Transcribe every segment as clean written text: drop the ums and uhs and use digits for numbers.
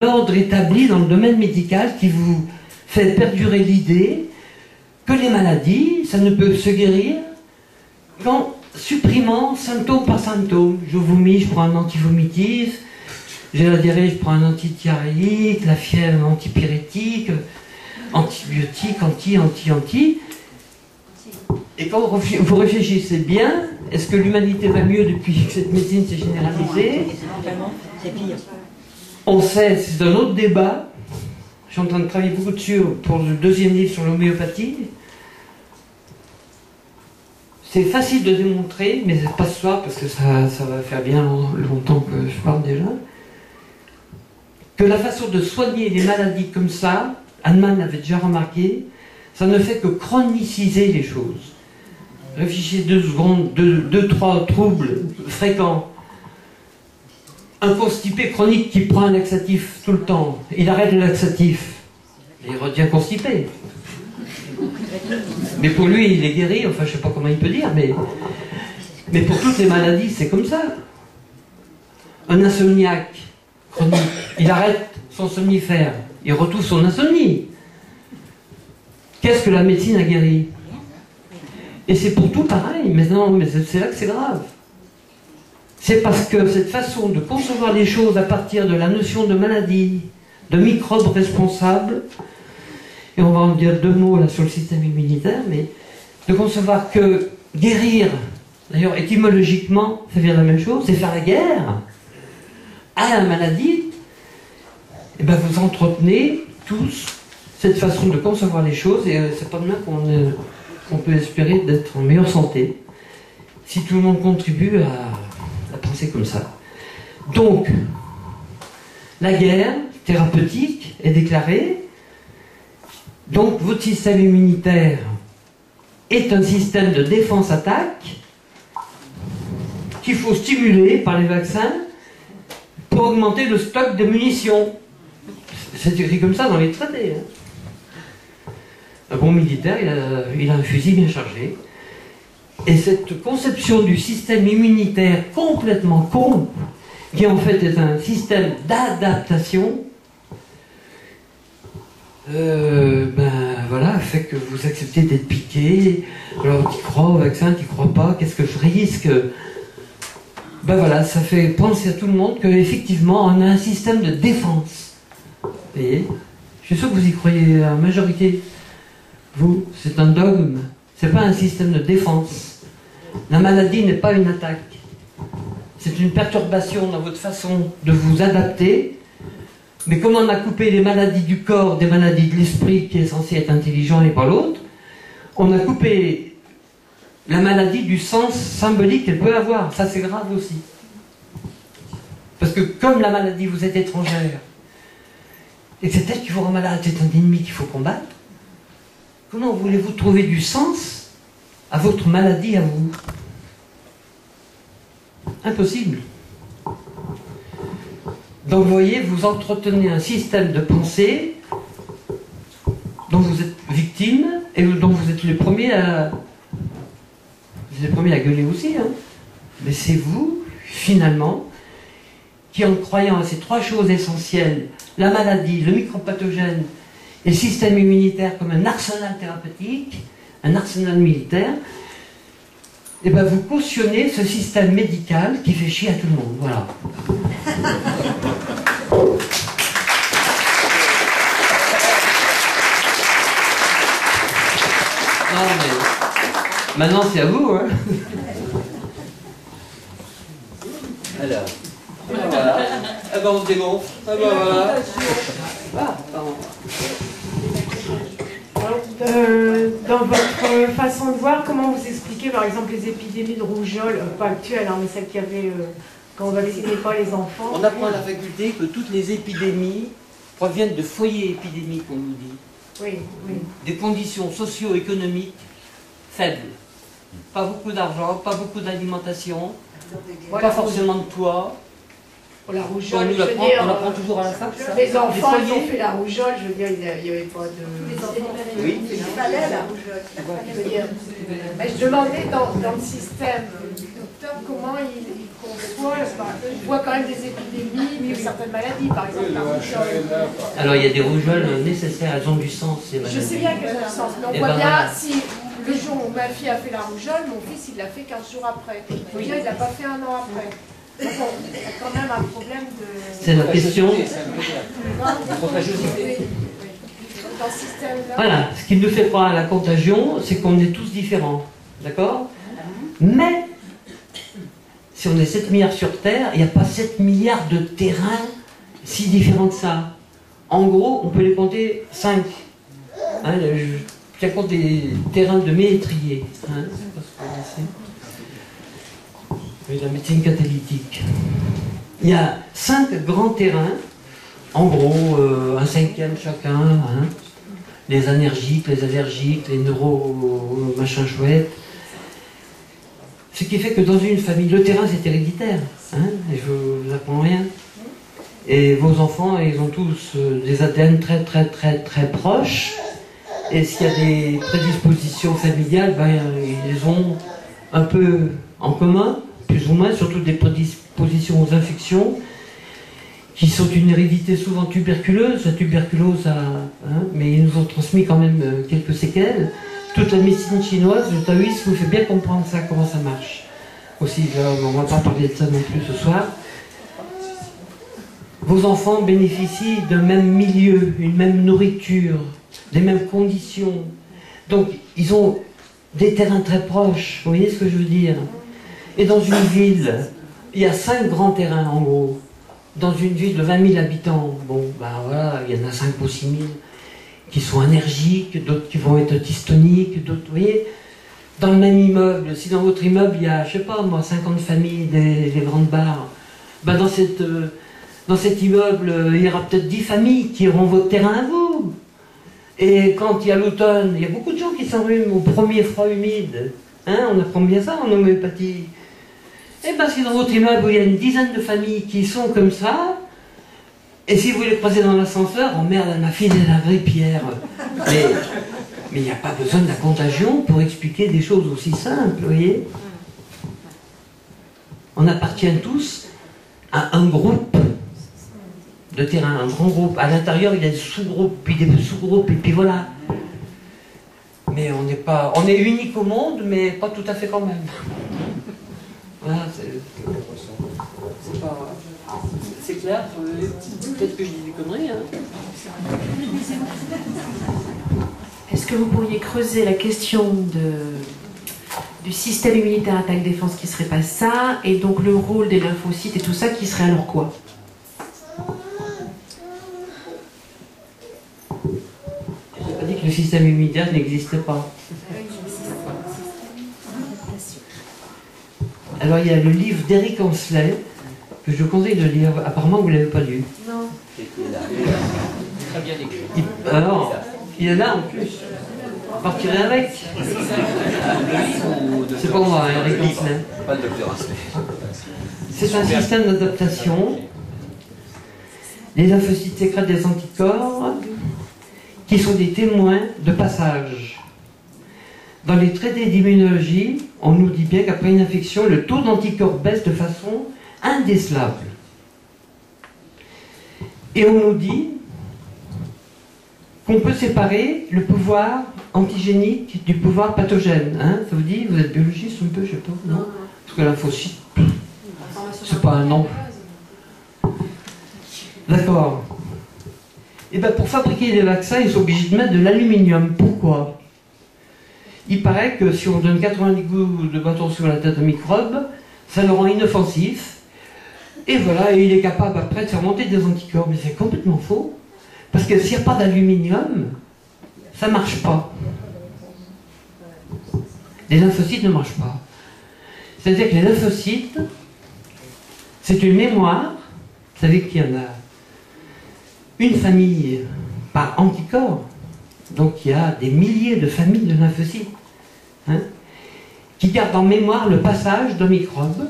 L'ordre établi dans le domaine médical qui vous fait perdurer l'idée que les maladies, ça ne peut se guérir qu'en supprimant symptôme par symptôme. Je vomis, je prends un antivomitif, j'ai la diarrhée, je prends un antitiarrhéique, la fièvre, un antipyrétique, antibiotique, anti. Et quand vous réfléchissez bien, est-ce que l'humanité va mieux depuis que cette médecine s'est généralisée? C'est pire. On sait, c'est un autre débat. Je suis en train de travailler beaucoup dessus pour le deuxième livre sur l'homéopathie. C'est facile de démontrer, mais pas ce soir parce que ça va faire bien longtemps que je parle déjà, que la façon de soigner les maladies comme ça, Hahnemann l'avait déjà remarqué, ça ne fait que chroniciser les choses. Réfléchissez 2 secondes, 2-3 troubles fréquents. Un constipé chronique qui prend un laxatif tout le temps, il arrête le laxatif, il redevient constipé. Mais pour lui, il est guéri, enfin je ne sais pas comment il peut dire, mais pour toutes les maladies, c'est comme ça. Un insomniaque chronique, il arrête son somnifère, il retrouve son insomnie. Qu'est-ce que la médecine a guéri? Et c'est pour tout pareil, mais non, mais c'est là que c'est grave. C'est parce que cette façon de concevoir les choses à partir de la notion de maladie, de microbes responsables, et on va en dire 2 mots là sur le système immunitaire, mais de concevoir que guérir, d'ailleurs étymologiquement, ça vient de la même chose, c'est faire la guerre à la maladie, et bien vous entretenez tous cette façon de concevoir les choses, et c'est pas demain qu'on peut espérer d'être en meilleure santé, si tout le monde contribue à penser comme ça. Donc, la guerre thérapeutique est déclarée. Donc, votre système immunitaire est un système de défense-attaque qu'il faut stimuler par les vaccins pour augmenter le stock de munitions. C'est écrit comme ça dans les traités. Un bon militaire, il a un fusil bien chargé. Et cette conception du système immunitaire complètement con, qui en fait est un système d'adaptation, voilà, fait que vous acceptez d'être piqué. Alors tu crois au vaccin, tu crois pas, qu'est-ce que je risque? Ben voilà, ça fait penser à tout le monde qu'effectivement on a un système de défense. Vous voyez? Je suis sûr que vous y croyez en majorité. Vous, c'est un dogme, c'est pas un système de défense. La maladie n'est pas une attaque. C'est une perturbation dans votre façon de vous adapter. Mais comme on a coupé les maladies du corps des maladies de l'esprit qui est censé être intelligent et pas l'autre, on a coupé la maladie du sens symbolique qu'elle peut avoir. Ça, c'est grave aussi. Parce que comme la maladie vous est étrangère, et que c'est elle qui vous rend malade, c'est un ennemi qu'il faut combattre, comment voulez-vous trouver du sens à votre maladie à vous? Impossible. Donc vous voyez, vous entretenez un système de pensée dont vous êtes victime et dont vous êtes les premiers à gueuler aussi. Hein. Mais c'est vous, finalement, qui en croyant à ces 3 choses essentielles, la maladie, le micropathogène et le système immunitaire comme un arsenal thérapeutique, un arsenal militaire, et ben vous cautionnez ce système médical qui fait chier à tout le monde. Voilà. Non mais maintenant c'est à vous, hein. Alors, voilà. Ah ben on se dégonfle. Ah ben voilà. Ah, pardon. Dans votre façon de voir, comment vous expliquez par exemple les épidémies de rougeole, pas actuelles, hein, mais celles qu'il y avait quand on ne vaccinait pas les enfants? On apprend à la faculté que toutes les épidémies proviennent de foyers épidémiques, on nous dit. Oui, oui. Des conditions socio-économiques faibles. Pas beaucoup d'argent, pas beaucoup d'alimentation, pas forcément de toit. Pour la rougeole, on apprend toujours à la fac, ça. Les enfants, ils ont fait la rougeole, je veux dire, il n'y avait pas de... Oui. Il fallait la rougeole. Je veux dire, mais je demandais dans le système, le docteur, comment il qu'on soit, on voit quand même des épidémies de certaines maladies, par exemple la rougeole. Alors il y a des rougeoles nécessaires, elles ont du sens, ces maladies. Je sais bien qu'elles ont du sens, mais on voit bien si le jour où ma fille a fait la rougeole, mon fils il l'a fait 15 jours après. Il ne l'a pas fait un an après. Donc il y a quand même un problème de... C'est la question. Dans ce système-là. Voilà, ce qui nous fait croire à la contagion, c'est qu'on est tous différents. D'accord? Mais, si on est 7 milliards sur Terre, il n'y a pas 7 milliards de terrains si différents que ça. En gros, on peut les compter 5. Hein, je tiens compte des terrains de ménétrier. Hein, c'est pas ce qu'on essaie. La médecine catalytique. Il y a 5 grands terrains, en gros, un 5e chacun. Hein, les anergiques, les allergiques, les neuro machin chouette. Ce qui fait que dans une famille, le terrain c'est héréditaire, hein, et je vous apprends rien. Et vos enfants, ils ont tous des ADN très proches. Et s'il y a des prédispositions familiales, ben, ils les ont un peu en commun, plus ou moins, surtout des prédispositions aux infections, qui sont une hérédité souvent tuberculeuse. La tuberculose, mais ils nous ont transmis quand même quelques séquelles. Toute la médecine chinoise, le taoïsme vous fait bien comprendre ça, comment ça marche. Aussi, on ne va pas parler de ça non plus ce soir. Vos enfants bénéficient d'un même milieu, une même nourriture, des mêmes conditions. Donc, ils ont des terrains très proches, vous voyez ce que je veux dire? Et dans une ville, il y a 5 grands terrains en gros. Dans une ville de 20 000 habitants, bon, ben voilà, il y en a 5 ou 6 000 qui sont énergiques, d'autres qui vont être dystoniques, d'autres, vous voyez, dans le même immeuble, si dans votre immeuble il y a, je sais pas moi, 50 familles, des grandes barres, ben dans cet immeuble, il y aura peut-être 10 familles qui auront votre terrain à vous. Et quand il y a l'automne, il y a beaucoup de gens qui s'enrhument au premier froid humide. Hein, on apprend bien ça en homéopathie. Et bien si dans votre immeuble il y a une dizaine de familles qui sont comme ça, et si vous les croisez dans l'ascenseur, oh merde, ma fille elle a la grippière. Mais il n'y a pas besoin de la contagion pour expliquer des choses aussi simples, vous voyez. On appartient tous à un groupe de terrain, un grand groupe. À l'intérieur, il y a des sous-groupes, puis des sous-groupes, et puis voilà. Mais on n'est pas... On est unique au monde, mais pas tout à fait quand même. Voilà, c'est clair, peut-être que je dis des conneries. Hein. Est-ce que vous pourriez creuser la question du système immunitaire attaque-défense qui serait pas ça, et donc le rôle des lymphocytes et tout ça qui serait alors quoi? Je n'ai pas dit que le système immunitaire n'existait pas. Alors il y a le livre d'Eric Ancelet, que je conseille de lire. Apparemment vous ne l'avez pas lu. Non. Très bien écrit. Alors, il est là en plus. Vous partirez avec. C'est pas moi, Eric Ancelet. Pas le docteur Ancelet. C'est un système d'adaptation. Les lymphocytes sécrètent des anticorps qui sont des témoins de passage. Dans les traités d'immunologie, on nous dit bien qu'après une infection, le taux d'anticorps baisse de façon indécelable. Et on nous dit qu'on peut séparer le pouvoir antigénique du pouvoir pathogène. Hein, ça vous dit? Vous êtes biologiste un peu, je sais pas, non? Parce que lymphocyte, c'est pas un nom. D'accord. Et bien pour fabriquer des vaccins, ils sont obligés de mettre de l'aluminium. Pourquoi? Il paraît que si on donne 90 coups de bâton sur la tête de microbe, ça le rend inoffensif. Et voilà, et il est capable après de faire monter des anticorps. Mais c'est complètement faux. Parce que s'il n'y a pas d'aluminium, ça ne marche pas. Les lymphocytes ne marchent pas. C'est-à-dire que les lymphocytes, c'est une mémoire. Vous savez qu'il y en a une famille par anticorps. Donc il y a des milliers de familles de lymphocytes hein, qui gardent en mémoire le passage d'un microbe.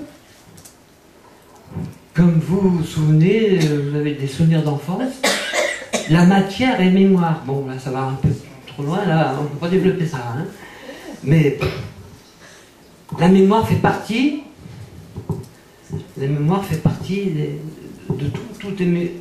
Comme vous vous souvenez, vous avez des souvenirs d'enfance, la matière est mémoire. Bon, là ça va un peu trop loin, là on ne peut pas développer ça. Hein. Mais la mémoire fait partie La mémoire fait partie de tout. Tout est